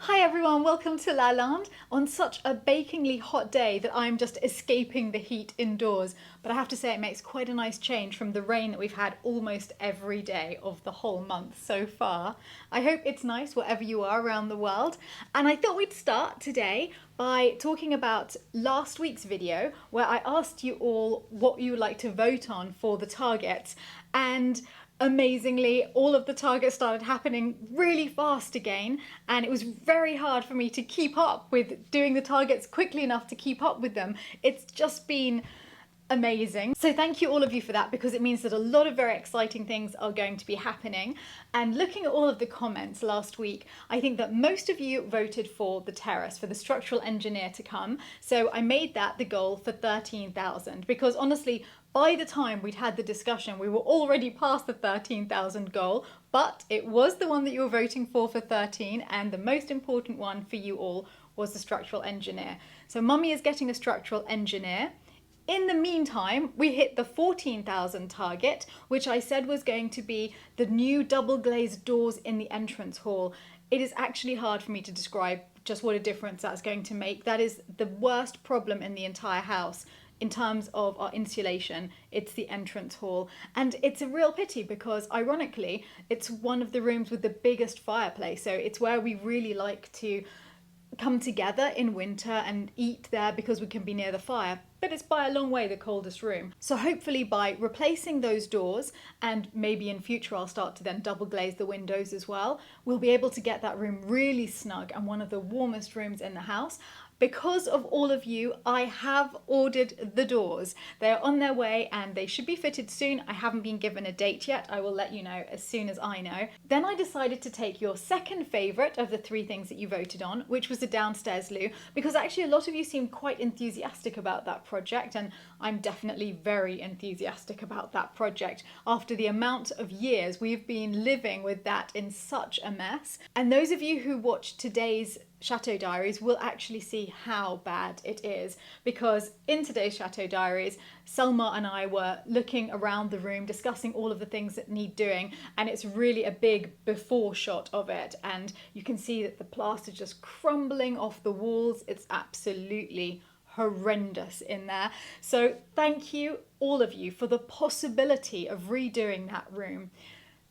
Hi everyone, welcome to La Lande on such a bakingly hot day that I'm just escaping the heat indoors. But I have to say it makes quite a nice change from the rain that we've had almost every day of the whole month so far. I hope it's nice wherever you are around the world. And I thought we'd start today by talking about last week's video where I asked you all what you would like to vote on for the targets. And amazingly, all of the targets started happening really fast again, and it was very hard for me to keep up with doing the targets quickly enough to keep up with them. It's just been amazing. So thank you all of you for that, because it means that a lot of very exciting things are going to be happening. And looking at all of the comments last week, I think that most of you voted for the terrace, for the structural engineer to come. So I made that the goal for 13,000, because honestly, by the time we'd had the discussion, we were already past the 13,000 goal, but it was the one that you were voting for 13, and the most important one for you all was the structural engineer. So Mummy is getting a structural engineer. In the meantime, we hit the 14,000 target, which I said was going to be the new double glazed doors in the entrance hall. It is actually hard for me to describe just what a difference that's going to make. That is the worst problem in the entire house. In terms of our insulation, it's the entrance hall. And it's a real pity because, ironically, it's one of the rooms with the biggest fireplace. So it's where we really like to come together in winter and eat there because we can be near the fire. But it's by a long way the coldest room. So hopefully by replacing those doors, and maybe in future I'll start to then double glaze the windows as well, we'll be able to get that room really snug and one of the warmest rooms in the house. Because of all of you, I have ordered the doors. They are on their way and they should be fitted soon. I haven't been given a date yet. I will let you know as soon as I know. Then I decided to take your second favourite of the three things that you voted on, which was the downstairs loo, because actually a lot of you seemed quite enthusiastic about that project, and I'm definitely very enthusiastic about that project after the amount of years we've been living with that in such a mess. And those of you who watched today's Chateau Diaries will actually see how bad it is, because in today's Chateau Diaries, Selma and I were looking around the room, discussing all of the things that need doing, and it's really a big before shot of it, and you can see that the plaster just crumbling off the walls. It's absolutely horrendous in there. So thank you, all of you, for the possibility of redoing that room.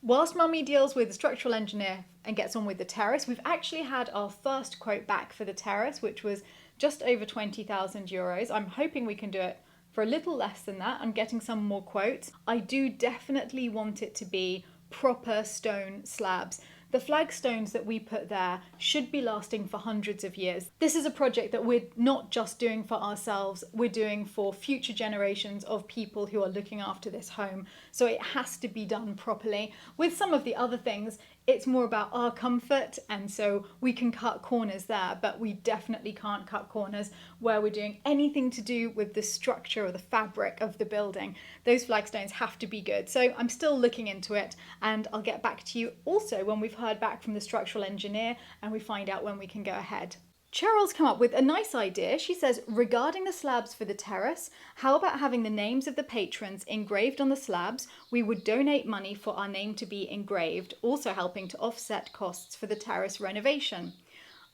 Whilst Mummy deals with the structural engineer and gets on with the terrace, we've actually had our first quote back for the terrace, which was just over 20,000 euros. I'm hoping we can do it for a little less than that. I'm getting some more quotes. I do definitely want it to be proper stone slabs. The flagstones that we put there should be lasting for hundreds of years. This is a project that we're not just doing for ourselves, we're doing for future generations of people who are looking after this home. So it has to be done properly. With some of the other things, it's more about our comfort, and so we can cut corners there, but we definitely can't cut corners where we're doing anything to do with the structure or the fabric of the building. Those flagstones have to be good. So I'm still looking into it, and I'll get back to you also when we've heard back from the structural engineer and we find out when we can go ahead. Cheryl's come up with a nice idea. She says, regarding the slabs for the terrace, how about having the names of the patrons engraved on the slabs? We would donate money for our name to be engraved, also helping to offset costs for the terrace renovation.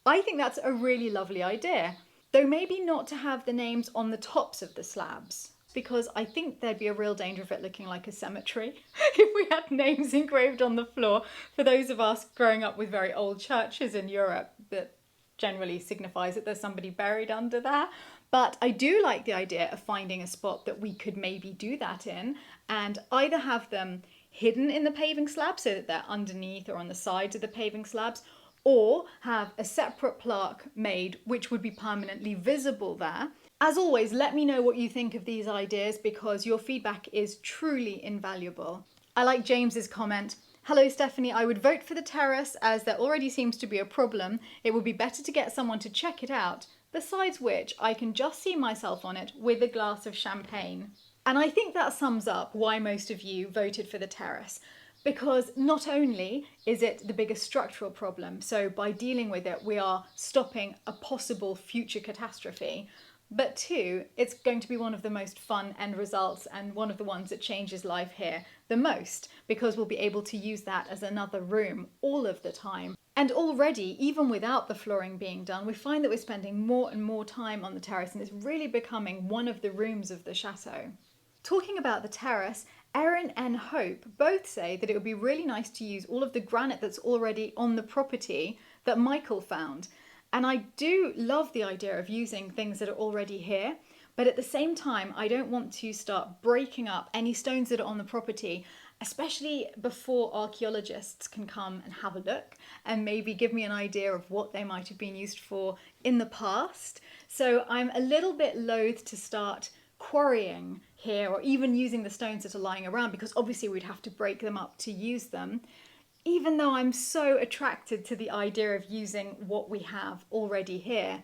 I think that's a really lovely idea, though maybe not to have the names on the tops of the slabs, because I think there'd be a real danger of it looking like a cemetery if we had names engraved on the floor. For those of us growing up with very old churches in Europe, that generally signifies that there's somebody buried under there. But I do like the idea of finding a spot that we could maybe do that in, and either have them hidden in the paving slab so that they're underneath or on the sides of the paving slabs, or have a separate plaque made which would be permanently visible there. As always, let me know what you think of these ideas, because your feedback is truly invaluable. I like James's comment. Hello Stephanie, I would vote for the terrace as there already seems to be a problem. It would be better to get someone to check it out, besides which I can just see myself on it with a glass of champagne. And I think that sums up why most of you voted for the terrace, because not only is it the biggest structural problem, so by dealing with it we are stopping a possible future catastrophe, but two, it's going to be one of the most fun end results and one of the ones that changes life here the most, because we'll be able to use that as another room all of the time. And already, even without the flooring being done, we find that we're spending more and more time on the terrace, and it's really becoming one of the rooms of the chateau. Talking about the terrace, Erin and Hope both say that it would be really nice to use all of the granite that's already on the property that Michael found. And I do love the idea of using things that are already here, but at the same time, I don't want to start breaking up any stones that are on the property, especially before archaeologists can come and have a look and maybe give me an idea of what they might have been used for in the past. So I'm a little bit loath to start quarrying here or even using the stones that are lying around, because obviously we'd have to break them up to use them, even though I'm so attracted to the idea of using what we have already here.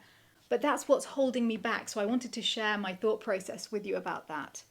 But that's what's holding me back, so I wanted to share my thought process with you about that.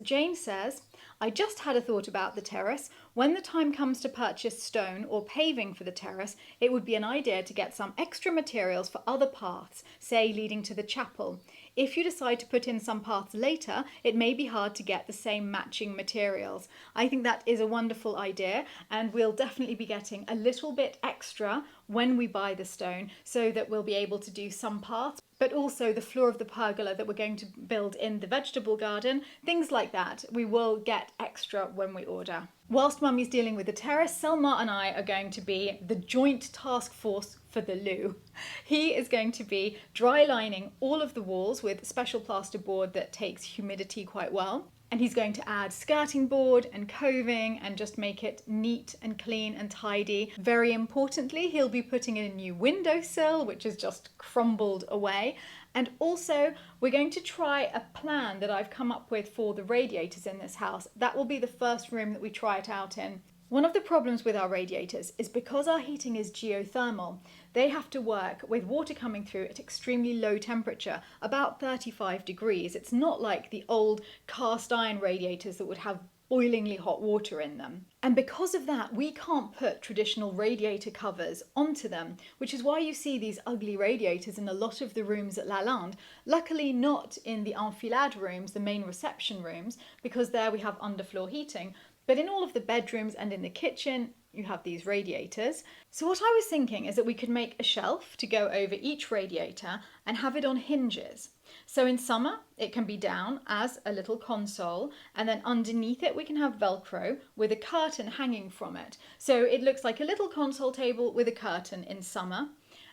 Jane says, I just had a thought about the terrace. When the time comes to purchase stone or paving for the terrace, it would be an idea to get some extra materials for other paths, say leading to the chapel. If you decide to put in some paths later, it may be hard to get the same matching materials. I think that is a wonderful idea, and we'll definitely be getting a little bit extra when we buy the stone so that we'll be able to do some paths, but also the floor of the pergola that we're going to build in the vegetable garden, things like that. We will get extra when we order. Whilst Mummy's dealing with the terrace, Selma and I are going to be the joint task force for the loo. He is going to be dry lining all of the walls with special plasterboard that takes humidity quite well. And he's going to add skirting board and coving and just make it neat and clean and tidy. Very importantly, he'll be putting in a new windowsill, which has just crumbled away. And also, we're going to try a plan that I've come up with for the radiators in this house. That will be the first room that we try it out in. One of the problems with our radiators is because our heating is geothermal, they have to work with water coming through at extremely low temperature, about 35 degrees. It's not like the old cast iron radiators that would have boilingly hot water in them. And because of that, we can't put traditional radiator covers onto them, which is why you see these ugly radiators in a lot of the rooms at Lalande. Luckily not in the enfilade rooms, the main reception rooms, because there we have underfloor heating. But in all of the bedrooms and in the kitchen, you have these radiators. So what I was thinking is that we could make a shelf to go over each radiator and have it on hinges. So in summer, it can be down as a little console, and then underneath it we can have Velcro with a curtain hanging from it. So it looks like a little console table with a curtain in summer.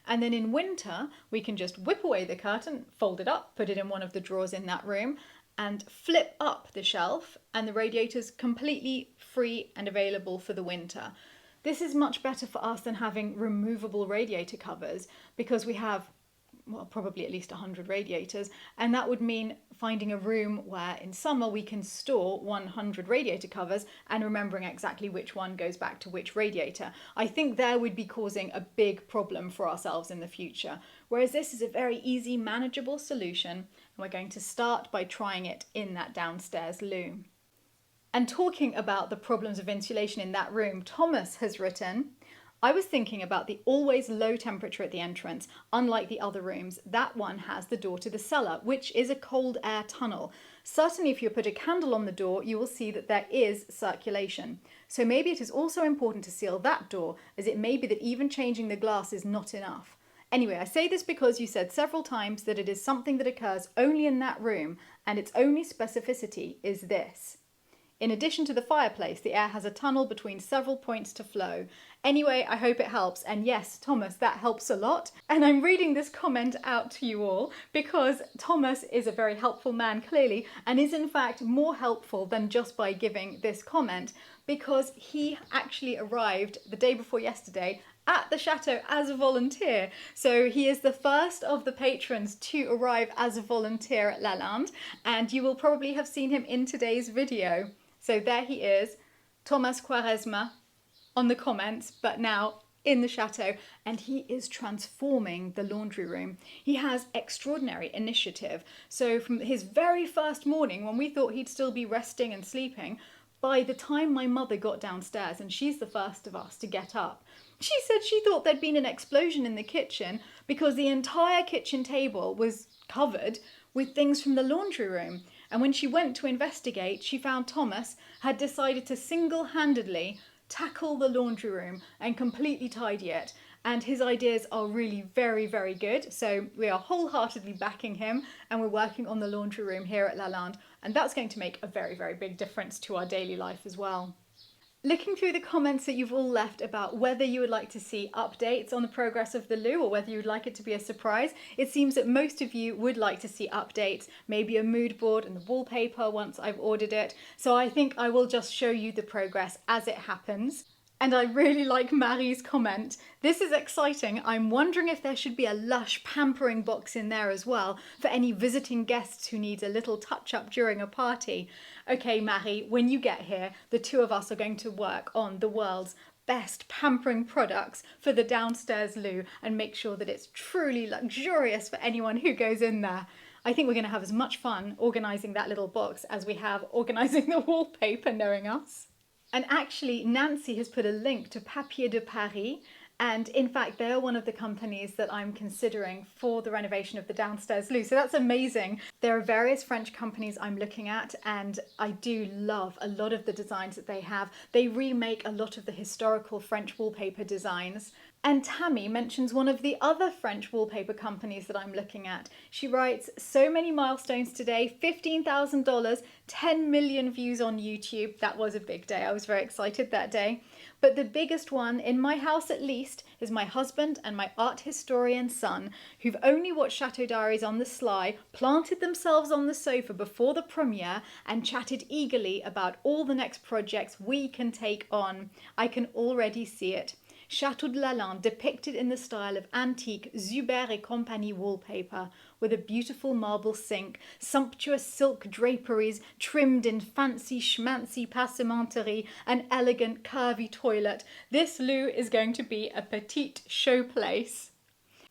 And then in winter, we can just whip away the curtain, fold it up, put it in one of the drawers in that room, and flip up the shelf, and the radiator's completely free and available for the winter. This is much better for us than having removable radiator covers, because we have, well, probably at least 100 radiators, and that would mean finding a room where in summer we can store 100 radiator covers and remembering exactly which one goes back to which radiator. I think there would be causing a big problem for ourselves in the future, whereas this is a very easy, manageable solution, and we're going to start by trying it in that downstairs loo. And talking about the problems of insulation in that room, Thomas has written, I was thinking about the always low temperature at the entrance. Unlike the other rooms, that one has the door to the cellar, which is a cold air tunnel. Certainly if you put a candle on the door, you will see that there is circulation. So maybe it is also important to seal that door, as it may be that even changing the glass is not enough. Anyway, I say this because you said several times that it is something that occurs only in that room, and its only specificity is this. In addition to the fireplace, the air has a tunnel between several points to flow. Anyway, I hope it helps. And yes, Thomas, that helps a lot. And I'm reading this comment out to you all because Thomas is a very helpful man, clearly, and is in fact more helpful than just by giving this comment, because he actually arrived the day before yesterday at the chateau as a volunteer. So he is the first of the patrons to arrive as a volunteer at Lalande, and you will probably have seen him in today's video. So there he is, Thomas Quaresma, on the comments, but now in the chateau, and he is transforming the laundry room. He has extraordinary initiative. So from his very first morning, when we thought he'd still be resting and sleeping, by the time my mother got downstairs, and she's the first of us to get up, she said she thought there'd been an explosion in the kitchen because the entire kitchen table was covered with things from the laundry room. And when she went to investigate, she found Thomas had decided to single-handedly tackle the laundry room and completely tidy it. and his ideas are really very, very good. So we are wholeheartedly backing him, and we're working on the laundry room here at Lalande, and that's going to make a very, very big difference to our daily life as well. Looking through the comments that you've all left about whether you would like to see updates on the progress of the loo or whether you would like it to be a surprise, it seems that most of you would like to see updates, maybe a mood board and the wallpaper once I've ordered it. So I think I will just show you the progress as it happens. And I really like Marie's comment. This is exciting. I'm wondering if there should be a lush pampering box in there as well for any visiting guests who need a little touch up during a party. Okay, Marie, when you get here, the two of us are going to work on the world's best pampering products for the downstairs loo and make sure that it's truly luxurious for anyone who goes in there. I think we're going to have as much fun organising that little box as we have organising the wallpaper, knowing us. And actually, Nancy has put a link to Papier de Paris, and in fact, they're one of the companies that I'm considering for the renovation of the downstairs loo. So that's amazing. There are various French companies I'm looking at, and I do love a lot of the designs that they have. They remake a lot of the historical French wallpaper designs. And Tammy mentions one of the other French wallpaper companies that I'm looking at. She writes, so many milestones today, $15,000, 10 million views on YouTube. That was a big day. I was very excited that day. But the biggest one, in my house at least, is my husband and my art historian son, who've only watched Chateau Diaries on the sly, planted themselves on the sofa before the premiere and chatted eagerly about all the next projects we can take on. I can already see it. Chateau de Lalande depicted in the style of antique Zuber et Compagnie wallpaper, with a beautiful marble sink, sumptuous silk draperies trimmed in fancy schmancy passementerie, an elegant curvy toilet. This loo is going to be a petite showplace.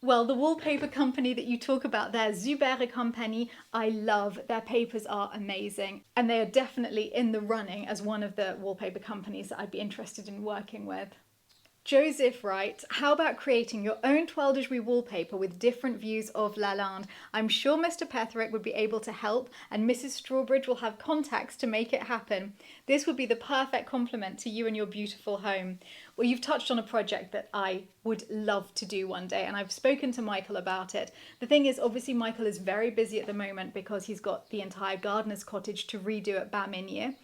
Well, the wallpaper company that you talk about there, Zuber et Compagnie, I love. Their papers are amazing, and they are definitely in the running as one of the wallpaper companies that I'd be interested in working with. Joseph writes, how about creating your own Toile de Jouy wallpaper with different views of Lalande? I'm sure Mr. Petherick would be able to help, and Mrs. Strawbridge will have contacts to make it happen. This would be the perfect complement to you and your beautiful home. Well, you've touched on a project that I would love to do one day, and I've spoken to Michael about it. The thing is, obviously Michael is very busy at the moment because he's got the entire gardener's cottage to redo at Bas-Menier.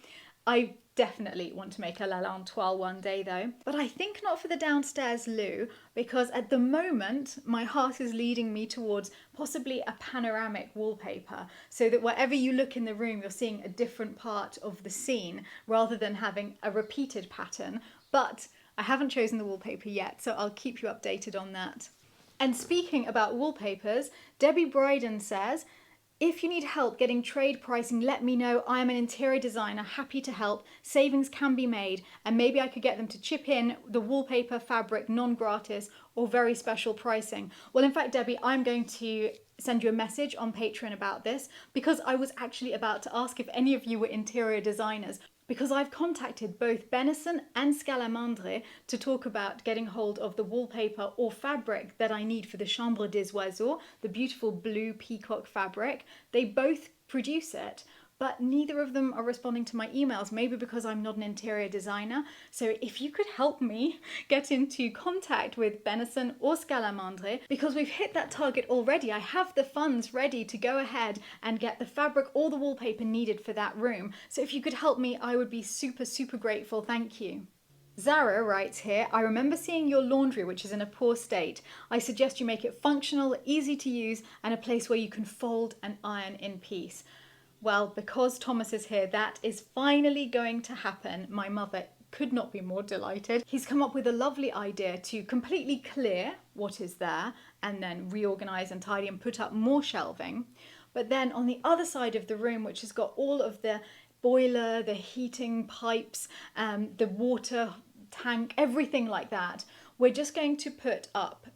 I definitely want to make a Lalande toile one day though, but I think not for the downstairs loo, because at the moment my heart is leading me towards possibly a panoramic wallpaper, so that wherever you look in the room you're seeing a different part of the scene rather than having a repeated pattern. But I haven't chosen the wallpaper yet, so I'll keep you updated on that. And speaking about wallpapers, Debbie Bryden says, if you need help getting trade pricing, let me know. I am an interior designer, happy to help. Savings can be made, and maybe I could get them to chip in the wallpaper fabric non-gratis or very special pricing. Well, in fact, Debbie, I'm going to send you a message on Patreon about this, because I was actually about to ask if any of you were interior designers, because I've contacted both Benison and Scalamandre to talk about getting hold of the wallpaper or fabric that I need for the Chambre des Oiseaux, the beautiful blue peacock fabric. They both produce it, but neither of them are responding to my emails, maybe because I'm not an interior designer. So if you could help me get into contact with Benison or Scalamandre, because we've hit that target already. I have the funds ready to go ahead and get the fabric or the wallpaper needed for that room. So if you could help me, I would be super, super grateful. Thank you. Zara writes here, I remember seeing your laundry, which is in a poor state. I suggest you make it functional, easy to use, and a place where you can fold and iron in peace. Well, because Thomas is here, that is finally going to happen. My mother could not be more delighted. He's come up with a lovely idea to completely clear what is there and then reorganize and tidy and put up more shelving. But then on the other side of the room, which has got all of the boiler, the heating pipes, the water tank, everything like that, we're just going to put up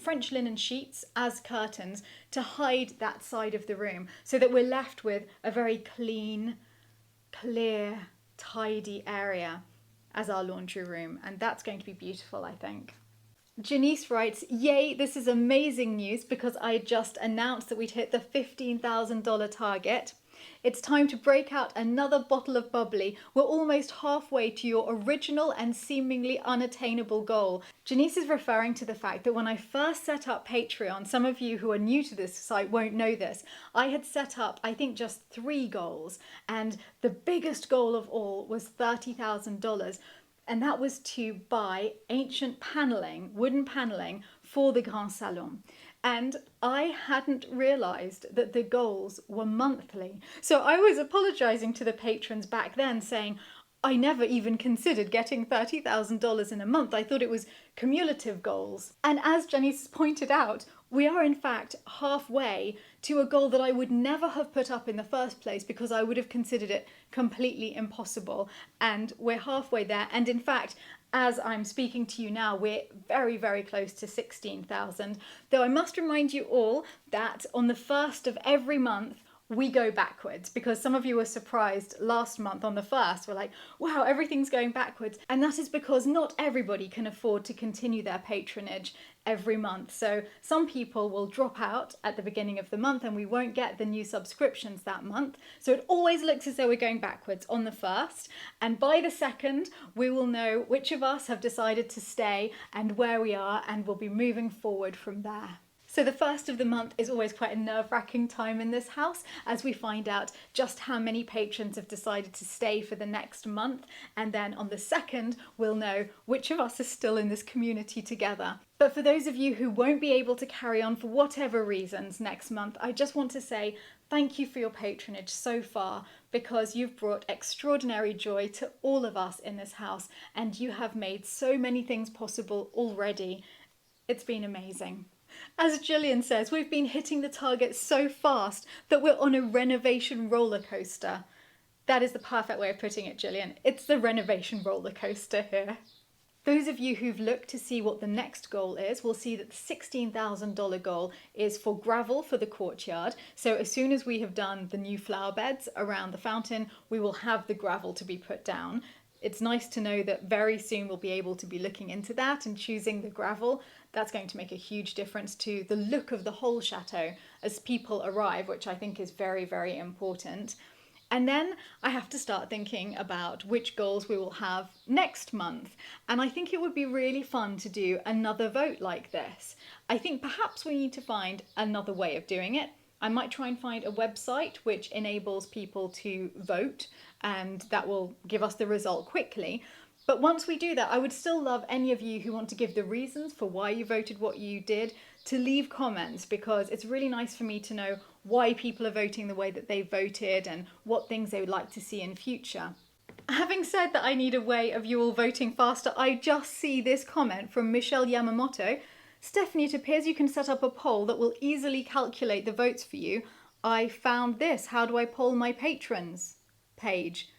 French linen sheets as curtains to hide that side of the room, so that we're left with a very clean, clear, tidy area as our laundry room, and that's going to be beautiful, I think. Janice writes, yay, this is amazing news, because I just announced that we'd hit the $15,000 target. It's time to break out another bottle of bubbly. We're almost halfway to your original and seemingly unattainable goal. Janice is referring to the fact that when I first set up Patreon, some of you who are new to this site won't know this, I had set up, I think, just 3 goals. And the biggest goal of all was $30,000. And that was to buy ancient paneling, wooden paneling, for the Grand Salon. And I hadn't realised that the goals were monthly. So I was apologising to the patrons back then, saying, I never even considered getting $30,000 in a month. I thought it was cumulative goals. And as Janice pointed out, we are in fact halfway to a goal that I would never have put up in the first place because I would have considered it completely impossible. And we're halfway there. And in fact, as I'm speaking to you now, we're very, very close to 16,000. Though I must remind you all that on the first of every month, we go backwards, because some of you were surprised last month on the first. We're like, wow, everything's going backwards. And that is because not everybody can afford to continue their patronage every month. So some people will drop out at the beginning of the month and we won't get the new subscriptions that month. So it always looks as though we're going backwards on the first. And by the second, we will know which of us have decided to stay and where we are, and we'll be moving forward from there. So the first of the month is always quite a nerve-wracking time in this house as we find out just how many patrons have decided to stay for the next month. And then on the second, we'll know which of us is still in this community together. But for those of you who won't be able to carry on for whatever reasons next month, I just want to say thank you for your patronage so far, because you've brought extraordinary joy to all of us in this house and you have made so many things possible already. It's been amazing. As Gillian says, we've been hitting the target so fast that we're on a renovation roller coaster. That is the perfect way of putting it, Gillian. It's the renovation roller coaster here. Those of you who've looked to see what the next goal is will see that the $16,000 goal is for gravel for the courtyard. So as soon as we have done the new flower beds around the fountain, we will have the gravel to be put down. It's nice to know that very soon we'll be able to be looking into that and choosing the gravel. That's going to make a huge difference to the look of the whole chateau as people arrive, which I think is very, very important. And then I have to start thinking about which goals we will have next month. And I think it would be really fun to do another vote like this. I think perhaps we need to find another way of doing it. I might try and find a website which enables people to vote, and that will give us the result quickly. But once we do that, I would still love any of you who want to give the reasons for why you voted what you did to leave comments, because it's really nice for me to know why people are voting the way that they voted and what things they would like to see in future. Having said that I need a way of you all voting faster, I just see this comment from Michelle Yamamoto. Stephanie, it appears you can set up a poll that will easily calculate the votes for you. I found this. How do I poll my patrons? Page.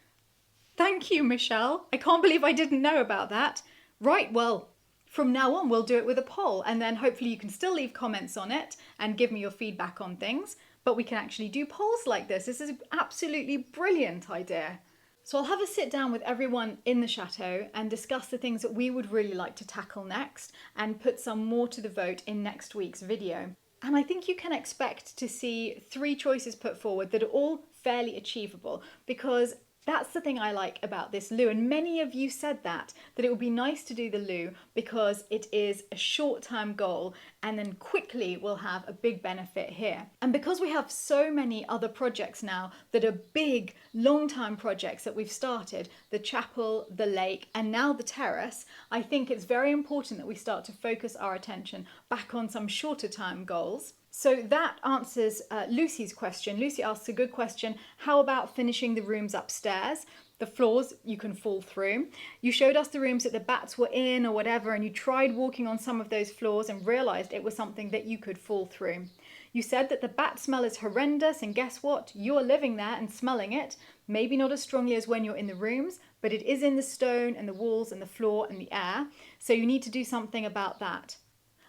Thank you, Michelle. I can't believe I didn't know about that. Right, well, from now on we'll do it with a poll, and then hopefully you can still leave comments on it and give me your feedback on things, but we can actually do polls like this. This is an absolutely brilliant idea. So I'll have a sit down with everyone in the chateau and discuss the things that we would really like to tackle next and put some more to the vote in next week's video. And I think you can expect to see 3 choices put forward that are all fairly achievable, because that's the thing I like about this loo, and many of you said that it would be nice to do the loo because it is a short-term goal and then quickly we'll have a big benefit here. And because we have so many other projects now that are big, long-term projects that we've started, the chapel, the lake, and now the terrace, I think it's very important that we start to focus our attention back on some shorter-term goals. So that answers Lucy's question. Lucy asks a good question. How about finishing the rooms upstairs? The floors you can fall through. You showed us the rooms that the bats were in or whatever, and you tried walking on some of those floors and realized it was something that you could fall through. You said that the bat smell is horrendous, and guess what? You're living there and smelling it. Maybe not as strongly as when you're in the rooms, but it is in the stone and the walls and the floor and the air. So you need to do something about that.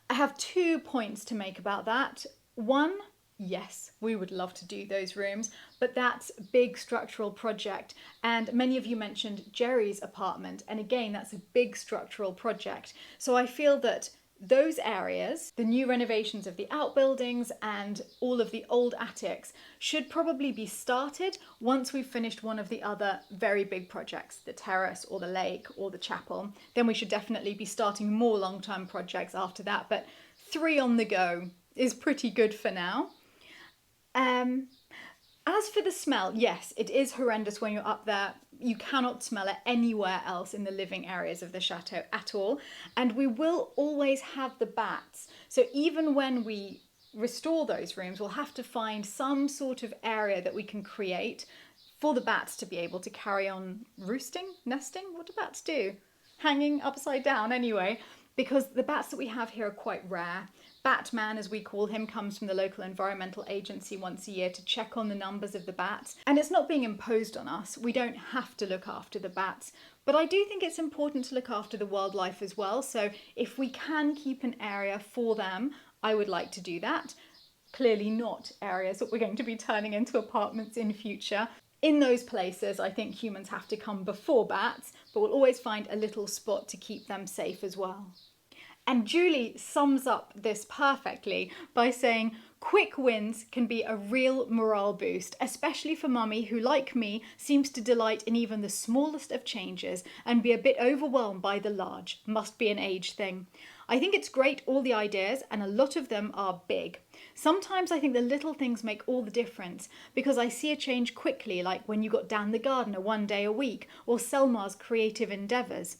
I have 2 points to make about that. 1, yes, we would love to do those rooms, but that's a big structural project. And many of you mentioned Jerry's apartment. And again, that's a big structural project. So I feel that those areas, the new renovations of the outbuildings and all of the old attics, should probably be started once we've finished one of the other very big projects, the terrace or the lake or the chapel. Then we should definitely be starting more long-term projects after that, but 3 on the go is pretty good for now. As for the smell, yes, it is horrendous when you're up there. You cannot smell it anywhere else in the living areas of the chateau at all. And we will always have the bats. So even when we restore those rooms, we'll have to find some sort of area that we can create for the bats to be able to carry on roosting, nesting. What do bats do? Hanging upside down anyway, because the bats that we have here are quite rare. Batman, as we call him, comes from the local environmental agency once a year to check on the numbers of the bats. And it's not being imposed on us. We don't have to look after the bats. But I do think it's important to look after the wildlife as well. So if we can keep an area for them, I would like to do that. Clearly not areas that we're going to be turning into apartments in future. In those places, I think humans have to come before bats, but we'll always find a little spot to keep them safe as well. And Julie sums up this perfectly by saying, quick wins can be a real morale boost, especially for mummy who, like me, seems to delight in even the smallest of changes and be a bit overwhelmed by the large. Must be an age thing. I think it's great, all the ideas, and a lot of them are big. Sometimes I think the little things make all the difference, because I see a change quickly, like when you got Dan the gardener 1 day a week, or Selma's creative endeavours.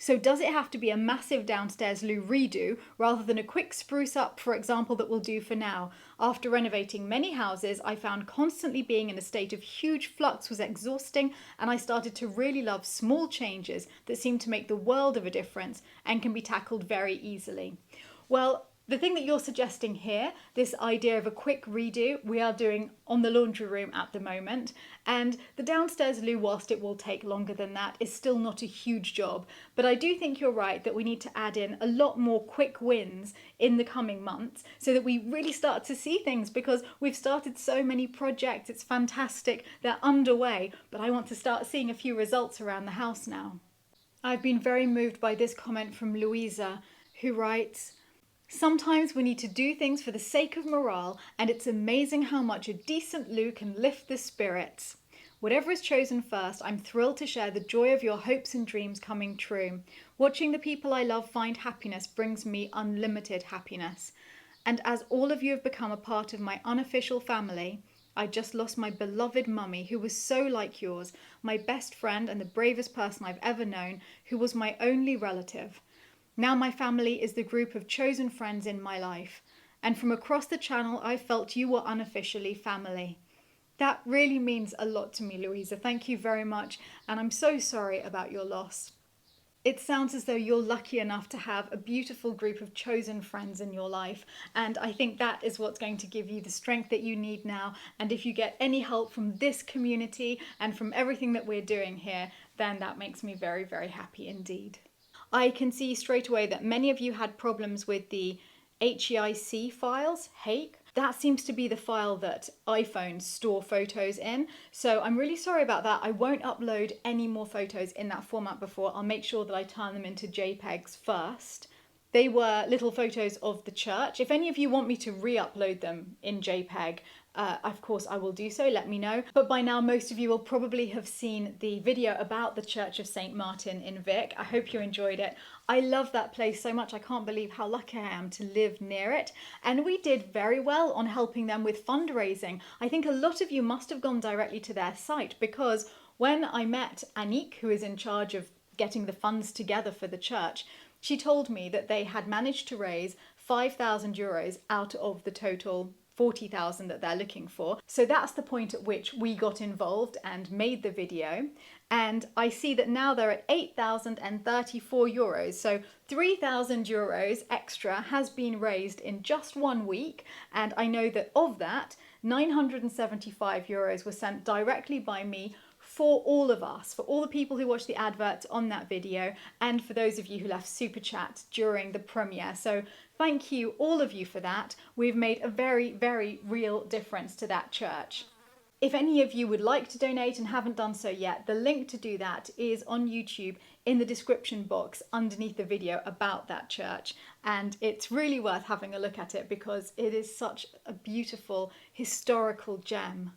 So does it have to be a massive downstairs loo redo rather than a quick spruce up, for example, that we'll do for now? After renovating many houses, I found constantly being in a state of huge flux was exhausting, and I started to really love small changes that seem to make the world of a difference and can be tackled very easily. Well, the thing that you're suggesting here, this idea of a quick redo, we are doing on the laundry room at the moment. And the downstairs loo, whilst it will take longer than that, is still not a huge job. But I do think you're right that we need to add in a lot more quick wins in the coming months so that we really start to see things, because we've started so many projects. It's fantastic. They're underway, but I want to start seeing a few results around the house now. I've been very moved by this comment from Louisa, who writes, sometimes we need to do things for the sake of morale, and it's amazing how much a decent loo can lift the spirits. Whatever is chosen first, I'm thrilled to share the joy of your hopes and dreams coming true. Watching the people I love find happiness brings me unlimited happiness. And as all of you have become a part of my unofficial family, I just lost my beloved mummy, who was so like yours, my best friend and the bravest person I've ever known, who was my only relative. Now my family is the group of chosen friends in my life, and from across the channel I felt you were unofficially family. That really means a lot to me, Louisa. Thank you very much, and I'm so sorry about your loss. It sounds as though you're lucky enough to have a beautiful group of chosen friends in your life, and I think that is what's going to give you the strength that you need now. And if you get any help from this community and from everything that we're doing here, then that makes me very, very happy indeed. I can see straight away that many of you had problems with the HEIC files, HEIC. That seems to be the file that iPhones store photos in. So I'm really sorry about that. I won't upload any more photos in that format before. I'll make sure that I turn them into JPEGs first. They were little photos of the church. If any of you want me to re-upload them in JPEG, of course I will do so, let me know. But by now most of you will probably have seen the video about the Church of St. Martin in Vic. I hope you enjoyed it. I love that place so much. I can't believe how lucky I am to live near it. And we did very well on helping them with fundraising. I think a lot of you must have gone directly to their site, because when I met Anik, who is in charge of getting the funds together for the church, she told me that they had managed to raise €5,000 out of the total 40,000 that they're looking for. So that's the point at which we got involved and made the video. And I see that now they're at €8,034. So €3,000 extra has been raised in just 1 week. And I know that of that, €975 was sent directly by me for all of us, for all the people who watched the advert on that video, and for those of you who left Super Chat during the premiere. So thank you, all of you, for that. We've made a very, very real difference to that church. If any of you would like to donate and haven't done so yet, the link to do that is on YouTube in the description box underneath the video about that church. And it's really worth having a look at it because it is such a beautiful historical gem.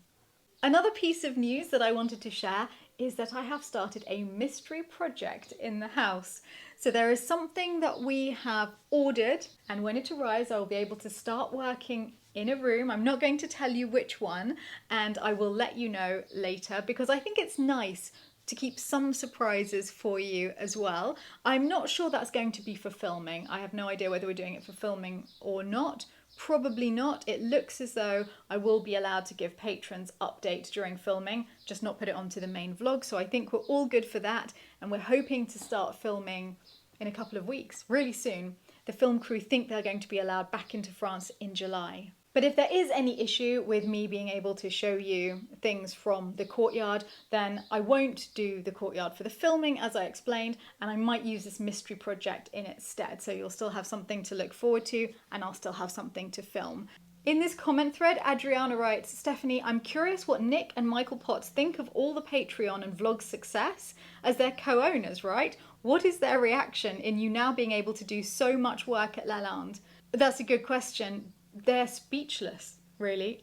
Another piece of news that I wanted to share is that I have started a mystery project in the house. So there is something that we have ordered, and when it arrives, I will be able to start working in a room. I'm not going to tell you which one, and I will let you know later because I think it's nice to keep some surprises for you as well. I'm not sure that's going to be for filming. I have no idea whether we're doing it for filming or not. Probably not. It looks as though I will be allowed to give patrons updates during filming, just not put it onto the main vlog. So I think we're all good for that. And we're hoping to start filming in a couple of weeks, really soon. The film crew think they're going to be allowed back into France in July. But if there is any issue with me being able to show you things from the courtyard, then I won't do the courtyard for the filming, as I explained, and I might use this mystery project in its stead. So you'll still have something to look forward to, and I'll still have something to film. In this comment thread, Adriana writes, Stephanie, I'm curious what Nick and Michael Potts think of all the Patreon and vlog success, as they're co-owners, right? What is their reaction in you now being able to do so much work at Lalande? That's a good question. They're speechless, really.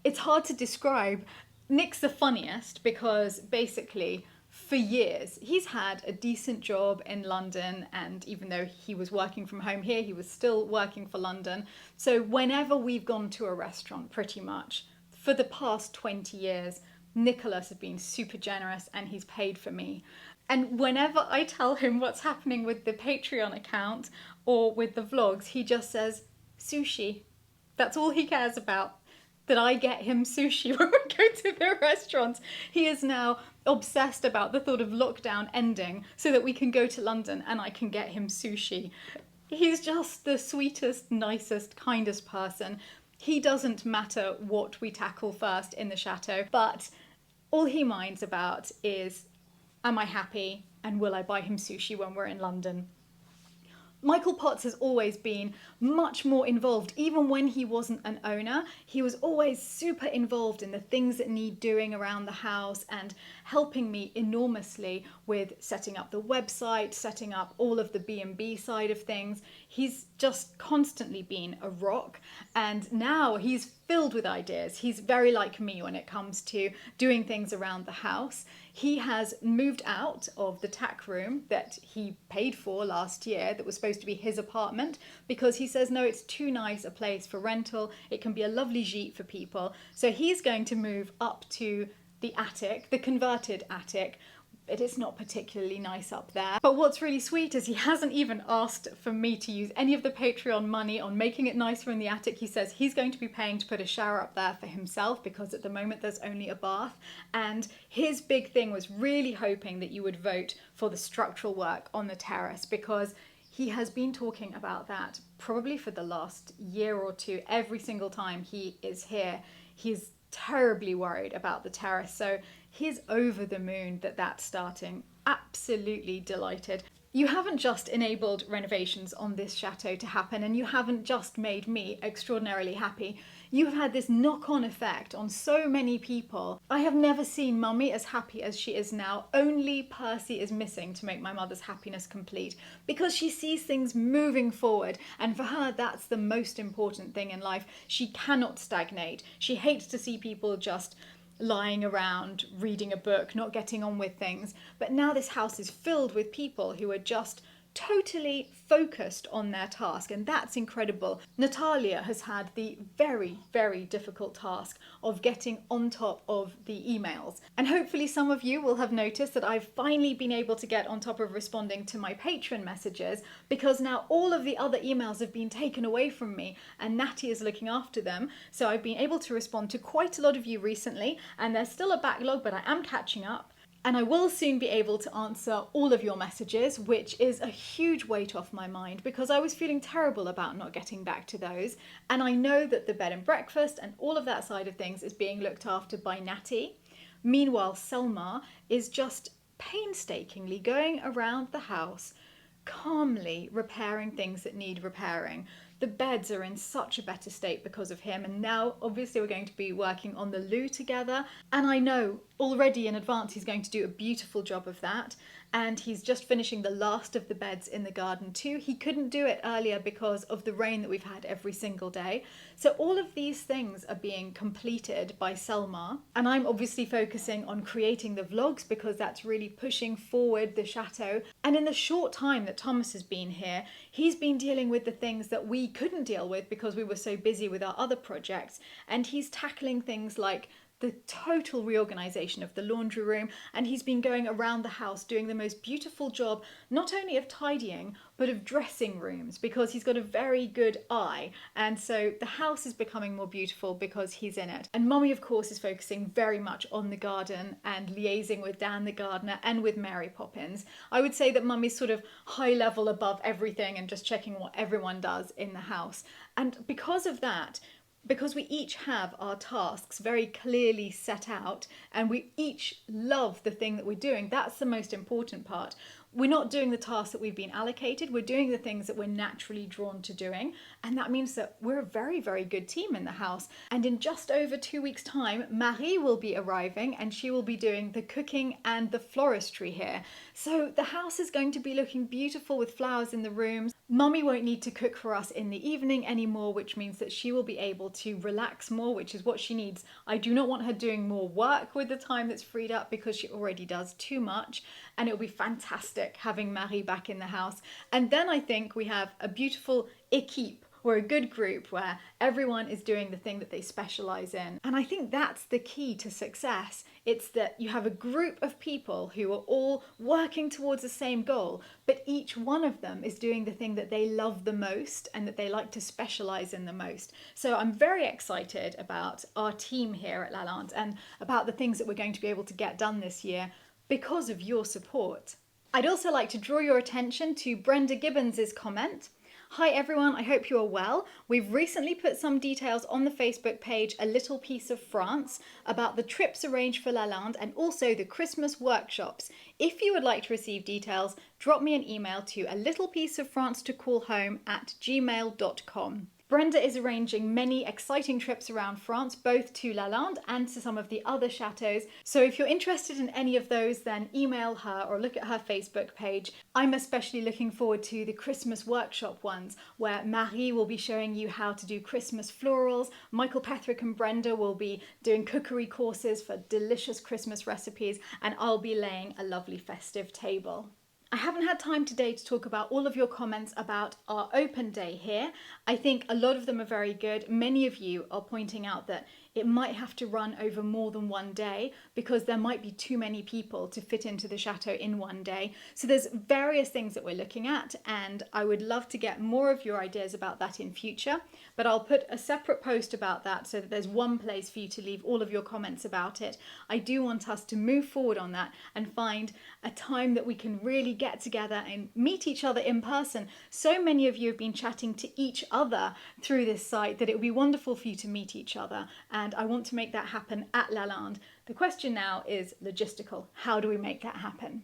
It's hard to describe. Nick's the funniest because basically for years he's had a decent job in London, and even though he was working from home here, he was still working for London. So whenever we've gone to a restaurant, pretty much for the past 20 years, Nicholas has been super generous and he's paid for me. And whenever I tell him what's happening with the Patreon account or with the vlogs, he just says, sushi. That's all he cares about, that I get him sushi when we go to the restaurants. He is now obsessed about the thought of lockdown ending so that we can go to London and I can get him sushi. He's just the sweetest, nicest, kindest person. He doesn't matter what we tackle first in the chateau, but all he minds about is, am I happy and will I buy him sushi when we're in London? Michael Potts has always been much more involved. Even when he wasn't an owner, he was always super involved in the things that need doing around the house and helping me enormously with setting up the website, setting up all of the B&B side of things. He's just constantly been a rock, and now he's filled with ideas. He's very like me when it comes to doing things around the house. He has moved out of the tack room that he paid for last year that was supposed to be his apartment because he says, no, it's too nice a place for rental. It can be a lovely gîte for people. So he's going to move up to the attic, the converted attic. It is not particularly nice up there. But what's really sweet is he hasn't even asked for me to use any of the Patreon money on making it nicer in the attic. He says he's going to be paying to put a shower up there for himself because at the moment there's only a bath. And his big thing was really hoping that you would vote for the structural work on the terrace because he has been talking about that probably for the last year or two. Every single time he is here, he's terribly worried about the terrace. So he's over the moon that that's starting. Absolutely delighted. You haven't just enabled renovations on this chateau to happen, and you haven't just made me extraordinarily happy. You've had this knock-on effect on so many people. I have never seen Mummy as happy as she is now. Only Percy is missing to make my mother's happiness complete because she sees things moving forward, and for her that's the most important thing in life. She cannot stagnate. She hates to see people just lying around, reading a book, not getting on with things. But now this house is filled with people who are just totally focused on their task, and that's incredible. Natalia has had the very, very difficult task of getting on top of the emails. And hopefully some of you will have noticed that I've finally been able to get on top of responding to my patron messages because now all of the other emails have been taken away from me and Natty is looking after them. So I've been able to respond to quite a lot of you recently, and there's still a backlog, but I am catching up. And I will soon be able to answer all of your messages, which is a huge weight off my mind because I was feeling terrible about not getting back to those. And I know that the bed and breakfast and all of that side of things is being looked after by Natty. Meanwhile, Selma is just painstakingly going around the house, calmly repairing things that need repairing. The beds are in such a better state because of him. And now, obviously, we're going to be working on the loo together. And I know already in advance he's going to do a beautiful job of that. And he's just finishing the last of the beds in the garden too. He couldn't do it earlier because of the rain that we've had every single day. So all of these things are being completed by Selma. And I'm obviously focusing on creating the vlogs because that's really pushing forward the chateau. And in the short time that Thomas has been here, he's been dealing with the things that we couldn't deal with because we were so busy with our other projects. And he's tackling things like the total reorganization of the laundry room, and he's been going around the house doing the most beautiful job, not only of tidying, but of dressing rooms, because he's got a very good eye. And so the house is becoming more beautiful because he's in it. And Mummy, of course, is focusing very much on the garden and liaising with Dan the gardener and with Mary Poppins. I would say that Mummy's sort of high level above everything and just checking what everyone does in the house. And because of that, because we each have our tasks very clearly set out and we each love the thing that we're doing, that's the most important part. We're not doing the tasks that we've been allocated, we're doing the things that we're naturally drawn to doing. And that means that we're a very, very good team in the house. And in just over 2 weeks' time, Marie will be arriving and she will be doing the cooking and the floristry here. So the house is going to be looking beautiful with flowers in the rooms. Mummy won't need to cook for us in the evening anymore, which means that she will be able to relax more, which is what she needs. I do not want her doing more work with the time that's freed up because she already does too much. And it'll be fantastic having Marie back in the house. And then I think we have a beautiful équipe. We're a good group where everyone is doing the thing that they specialize in. And I think that's the key to success. It's that you have a group of people who are all working towards the same goal, but each one of them is doing the thing that they love the most and that they like to specialize in the most. So I'm very excited about our team here at Lalande and about the things that we're going to be able to get done this year because of your support. I'd also like to draw your attention to Brenda Gibbons's comment. Hi everyone, I hope you are well. We've recently put some details on the Facebook page A Little Piece of France about the trips arranged for Lalande and also the Christmas workshops. If you would like to receive details, drop me an email to alittlepieceoffrance@gmail.com. Brenda is arranging many exciting trips around France, both to Lalande and to some of the other chateaux. So if you're interested in any of those, then email her or look at her Facebook page. I'm especially looking forward to the Christmas workshop ones, where Marie will be showing you how to do Christmas florals. Michael Petherick and Brenda will be doing cookery courses for delicious Christmas recipes, and I'll be laying a lovely festive table. I haven't had time today to talk about all of your comments about our open day here. I think a lot of them are very good. Many of you are pointing out that it might have to run over more than one day because there might be too many people to fit into the chateau in one day. So there's various things that we're looking at, and I would love to get more of your ideas about that in future, but I'll put a separate post about that so that there's one place for you to leave all of your comments about it. I do want us to move forward on that and find a time that we can really get together and meet each other in person. So many of you have been chatting to each other through this site that it would be wonderful for you to meet each other, and I want to make that happen at Lalande. The question now is logistical. How do we make that happen?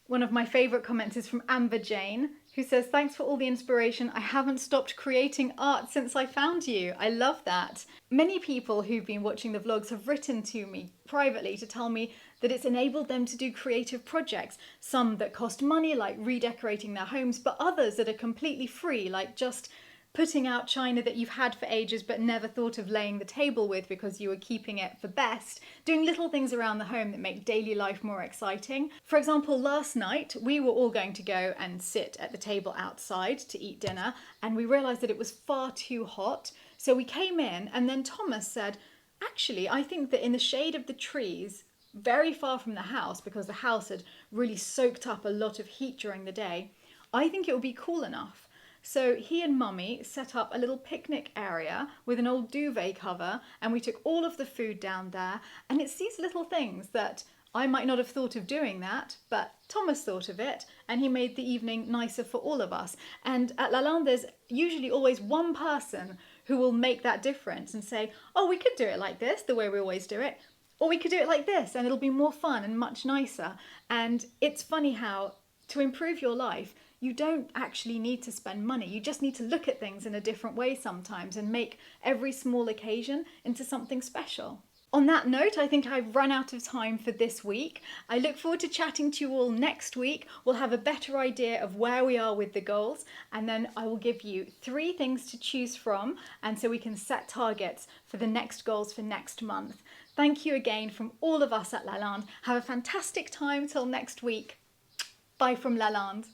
One of my favourite comments is from Amber Jane, who says, thanks for all the inspiration. I haven't stopped creating art since I found you. I love that. Many people who've been watching the vlogs have written to me privately to tell me that it's enabled them to do creative projects, some that cost money, like redecorating their homes, but others that are completely free, like just putting out china that you've had for ages but never thought of laying the table with because you were keeping it for best, doing little things around the home that make daily life more exciting. For example, last night we were all going to go and sit at the table outside to eat dinner, and we realised that it was far too hot, so we came in, and then Thomas said, actually, I think that in the shade of the trees very far from the house, because the house had really soaked up a lot of heat during the day, I think it would be cool enough. So he and Mummy set up a little picnic area with an old duvet cover, and we took all of the food down there. And it's these little things that I might not have thought of doing that, but Thomas thought of it, and he made the evening nicer for all of us. And at Lalande, there's usually always one person who will make that difference and say, oh, we could do it like this, the way we always do it. Or we could do it like this, and it'll be more fun and much nicer. And it's funny how, to improve your life, you don't actually need to spend money. You just need to look at things in a different way sometimes and make every small occasion into something special. On that note, I think I've run out of time for this week. I look forward to chatting to you all next week. We'll have a better idea of where we are with the goals, and then I will give you 3 things to choose from, and so we can set targets for the next goals for next month. Thank you again from all of us at Lalande. Have a fantastic time till next week. Bye from Lalande.